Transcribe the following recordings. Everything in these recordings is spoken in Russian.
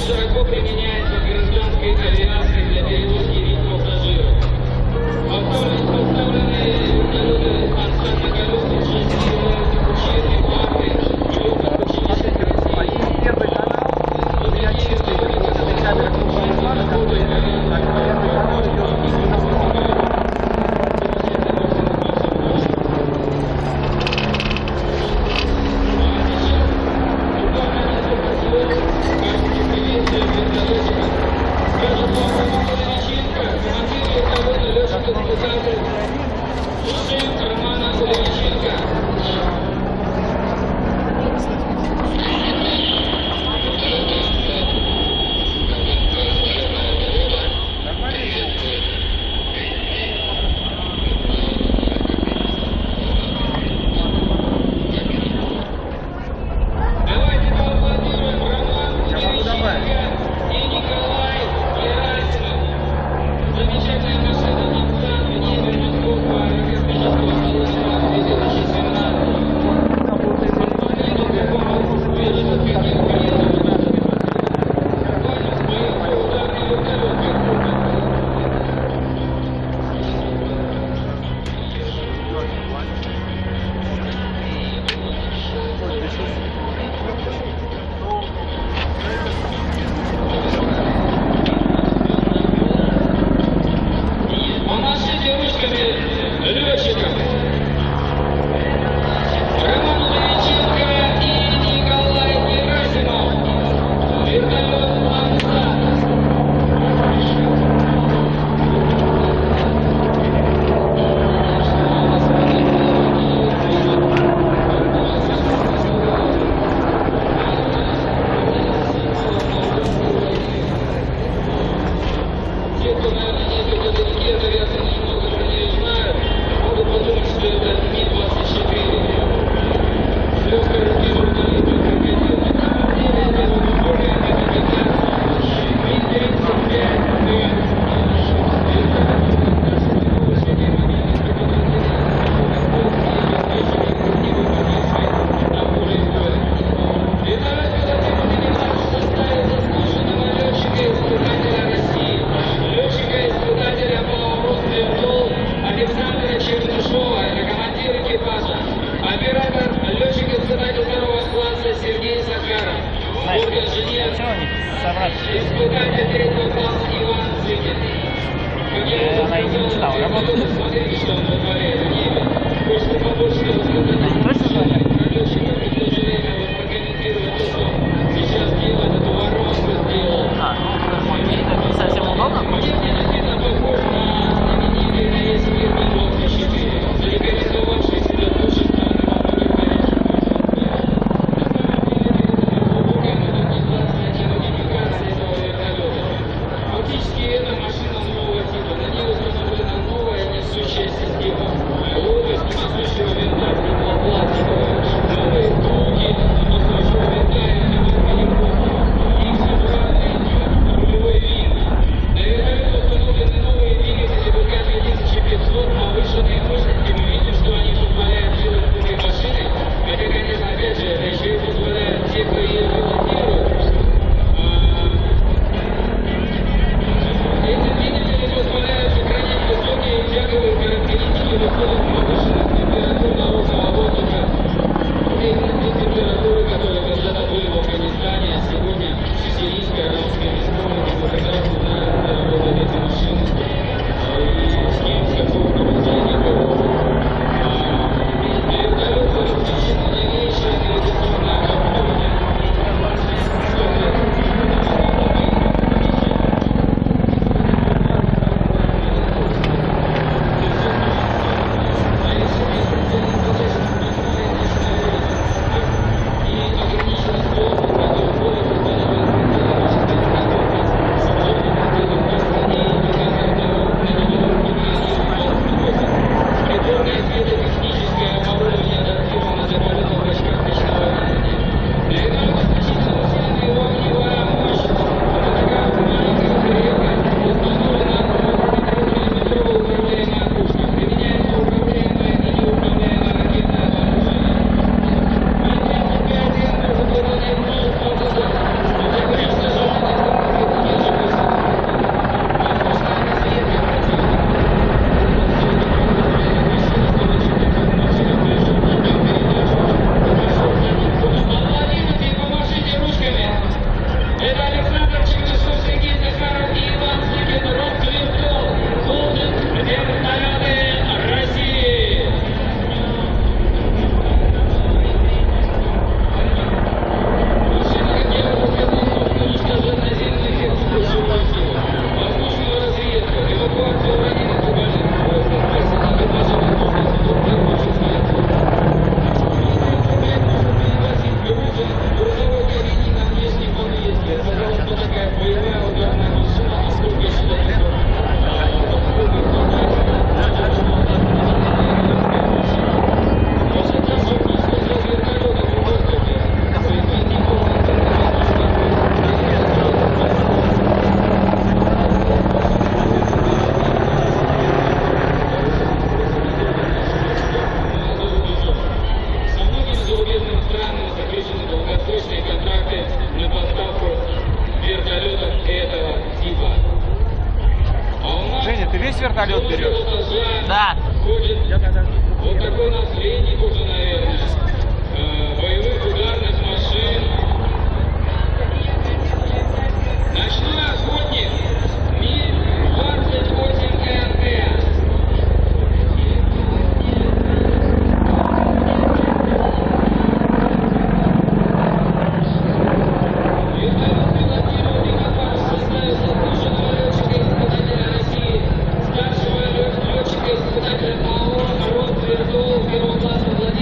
широко применяется в гражданской авиации для перевозки рейсов пассажиров. Поставленные вертолеты «Ан-Санта» колесные шасси являются учебной базой легких ученических России. Первый канал, я чистый, это камера крупного плана, который первый канал идет. Романа Кулевиченко. Давайте поаплодируем Роману Кулевиченко и Николай Герасимов. Замечательная машина «Nissan» в небе Московского аэрокосмического салона 2017. Помашите ручками летчикам. Роман Кулевиченко и Николай Герасимов. Вертолет «Ан-Санта». Те, кто, наверное, ездил на далеке, эта авиация немного про нее знают, могут подумать, что это Ми-24. С легкой руки журналистов крокодил. На самом деле это более модификация. Ми-35Д. Вертолет пилотирует экипаж в составе заслуженного летчика-испытателя России, летчика-испытателя МАО «Росвертол» Александра Чернышова, это командир экипажа, оператор, летчик-испытатель второго класса Сергей Захаров, борт-инженер, испытатель третьего класса Иван Зыкин. Как я уже сказал, смотрите, что он вытворяет в небе. Хочется побольше рассказать про летчиков и в то же время вот прокомментировать то, что сейчас делает, эту воронку сделал. Это не совсем удобно. Мне действительно похож на знаменитый рейс Ми-24, зарекомендовавший себя творчеством во многих горячих маршрутах. На самом деле, перед глубокой модернизацией и модификацией этого вертолета. Фактически это машина нового типа. На ней установлена новая несущая боевая ударная машина, насколько я считаю, долгосрочные контракты на поставку вертолетов этого типа. А у нас Женя, ты весь вертолет берешь? Да. ходит Я когда... вот такой наследник уже, наверное, боевых ударных машин. Ночной охотник Ми-28НТ. Старшего летчика-испытателя АО «Росвертол» первого класса Владимира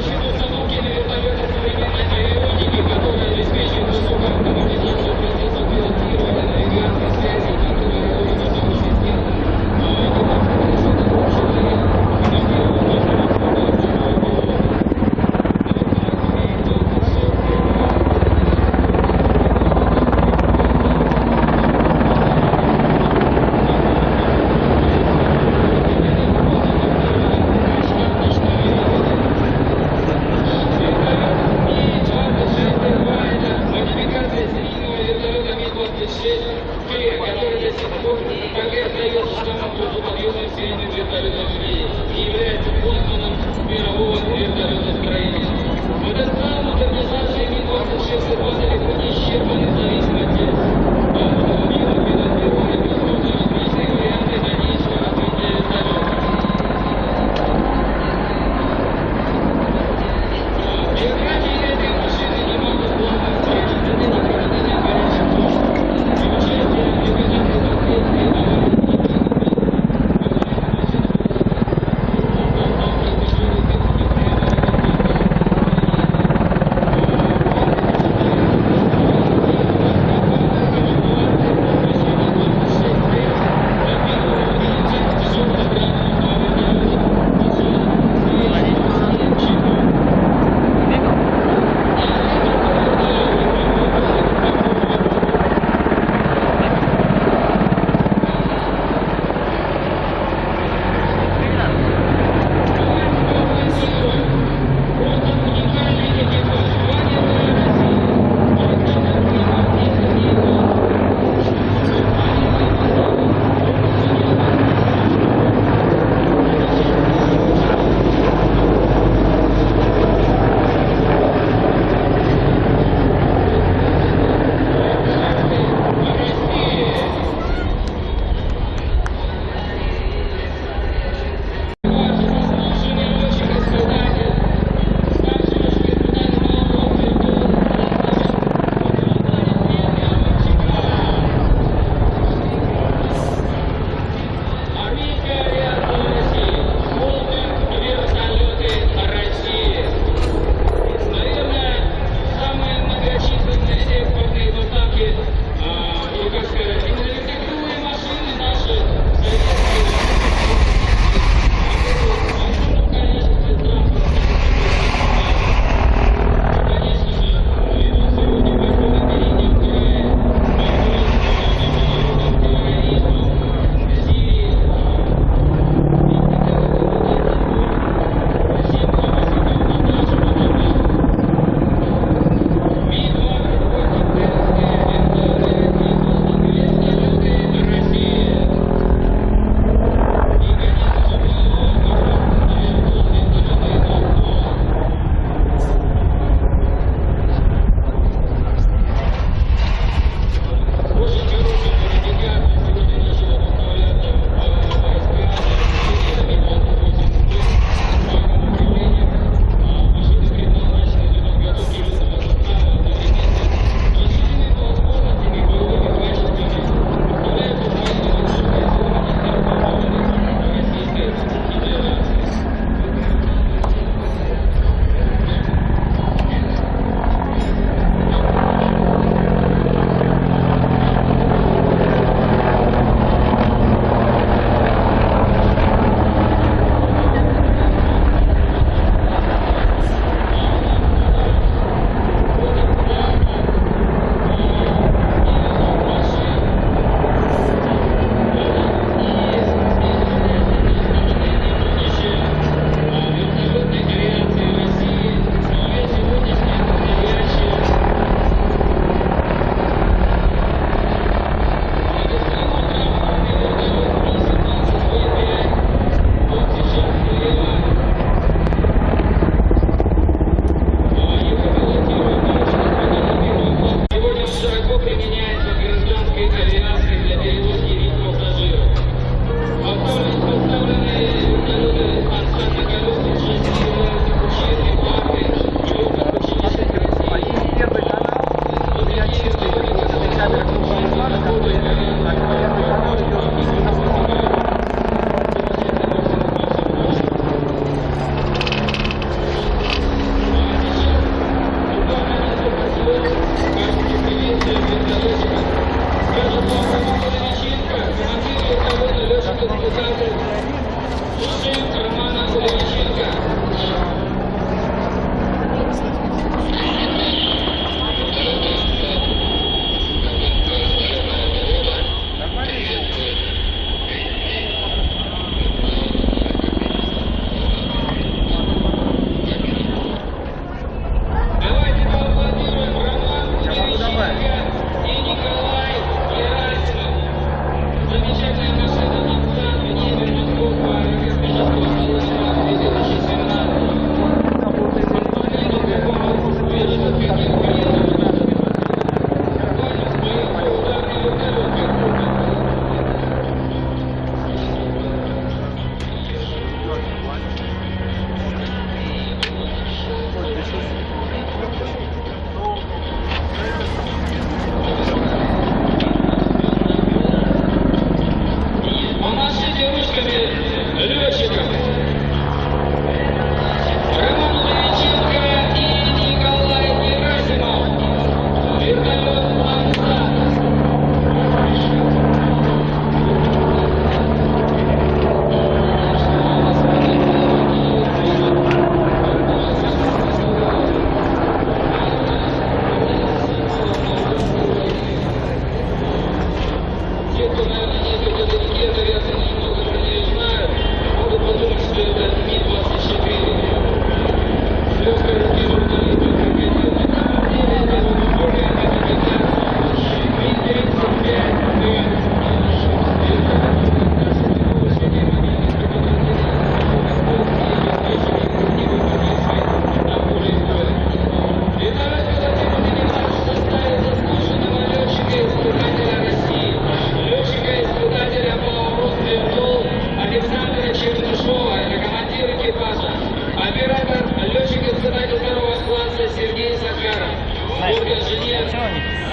защиту установки на вертолеты современной аэроники, которая обеспечивает высокую автоматизацию процессов пилотирования, навигации, связи, контроля работы самого системы.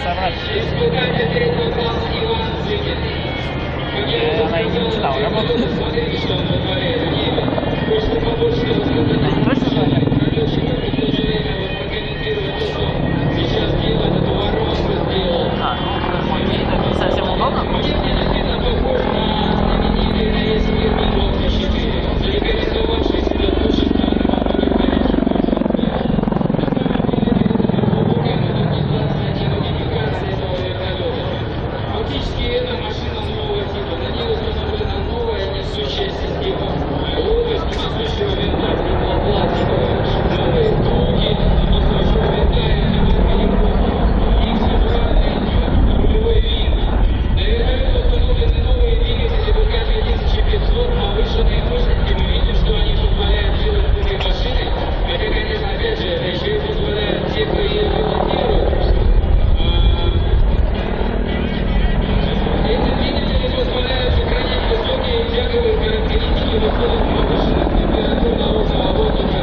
соврать. Испытатель третьего класса Иван Зыкин. Как я уже Она и не сказал, мечтала работать. смотрите, что он вытворяет в небе. Хочется побольше рассказать. Точно знаю? Про летчиков и в то же время вот прокомментировать то, что сейчас делает, эту воронку сделал. Это не совсем удобно. Мне действительно похож на знаменитый рейс фирмы «Волга-4», зарекомендовавший себя лучше страны во многих горячих пространствах. Организация и модификация этого вертолета. Фактически это машина нового типа. На ней установлена новая несущая система. Лопасть несущего винта стеклопластиковая. Новые дуги несущего винта и автомат геликоптера. Их собрали рулевой винт. На вертолете установлены новые двигатели ВК-2500 повышенной мощности. Мы видим, что они позволяют делать с этой машиной. Хотя, конечно, опять же, это еще и позволяет те, кто ее пилотирует. Эти двигатели позволяют сохранить высокие тяговые характеристики в условиях повышенных температур наружного воздуха.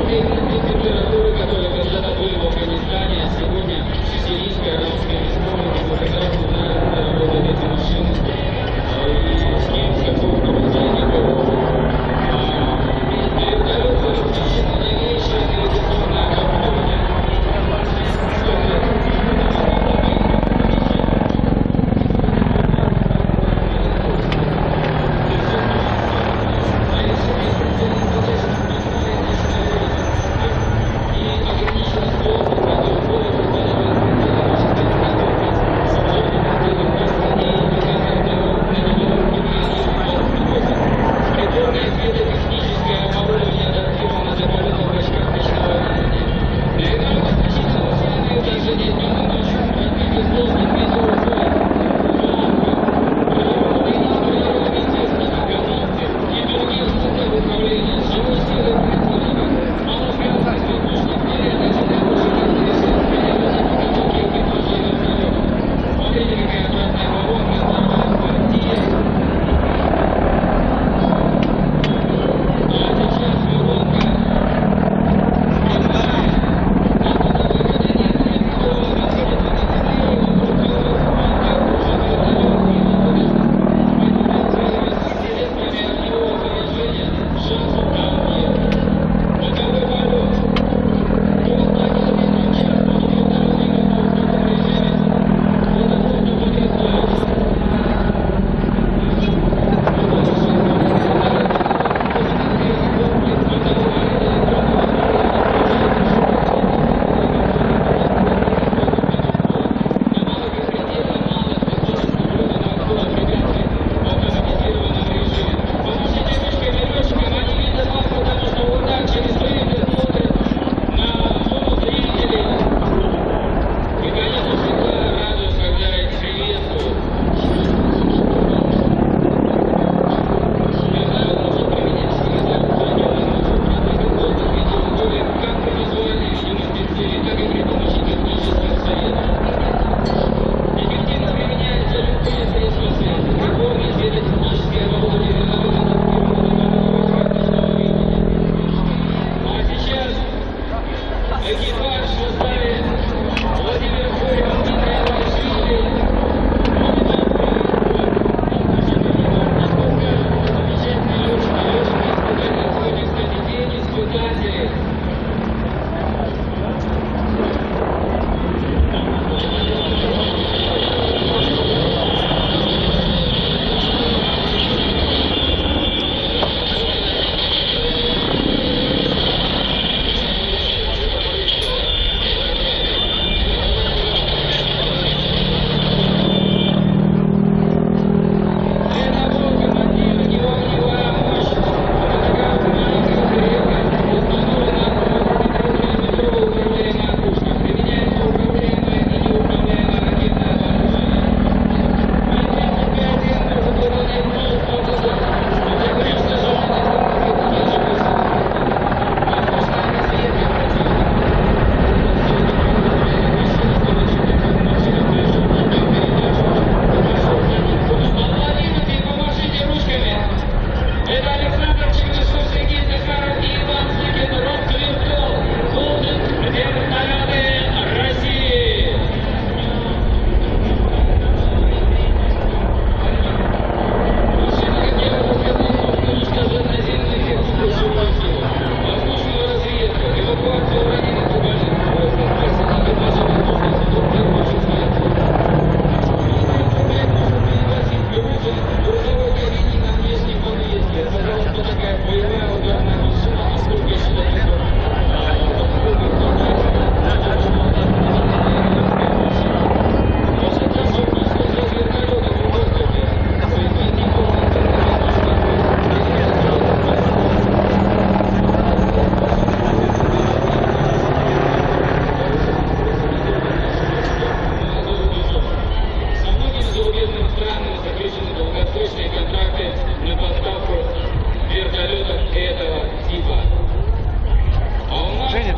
Те температуры, которые когда-то были в Афганистане, а сегодня в Сирийской Арабской Республике. Мы прекрасно знаем, где работают эти машины и с кем, с какого направления работают. Вертолет был включен на новейшее навигационное оборудование. Приборное светотехническое оборудование адаптировано для полета в очках ночного видения. Вертолет значительно усиленные даже днем и ночью. Развитие сложных метеоусловий. Приборные инженерные техники, канопты и другие системы управления, живой силой противника, малоскоростных воздушных мире, а также для повышения совершенствования подготовки экипажа вертолета. Смотрите, какая обратная воронка, новая партия. А сейчас воронка прямая. Надо выхода нет, никто находится на земле, и вокруг него воронка кружит вертолет, и находится средствами огневого поражения, шансов там нет. Боковой полет. До 100 км в час может вертолет двигаться в ускоренном режиме. Это трудно потрясающе. И, конечно, всегда радуюсь, когда их приветствуют. Я знаю, можно применять специальные воздух в виде условий как при визуальной видимости цели, так и при помощи технических советов. Эффективно применяются любые средства связи. Приборные светотехнические оборудования вертолета адаптированы для полета в очках ночного видения. А сейчас экипаж в составе Владимир Хорьков, Дмитрий Ивашвили. Замечательные летчики, сегодня, кстати, день испытателей. Это был командир, не огневая мощь. Это такая маленькая тарелка, установлена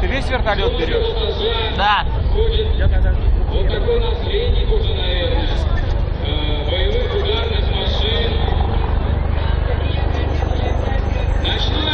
Ты весь вертолет берешь? Да. Я когда... Вот такой наследник уже, наверное. Боевых ударных машин. Ночной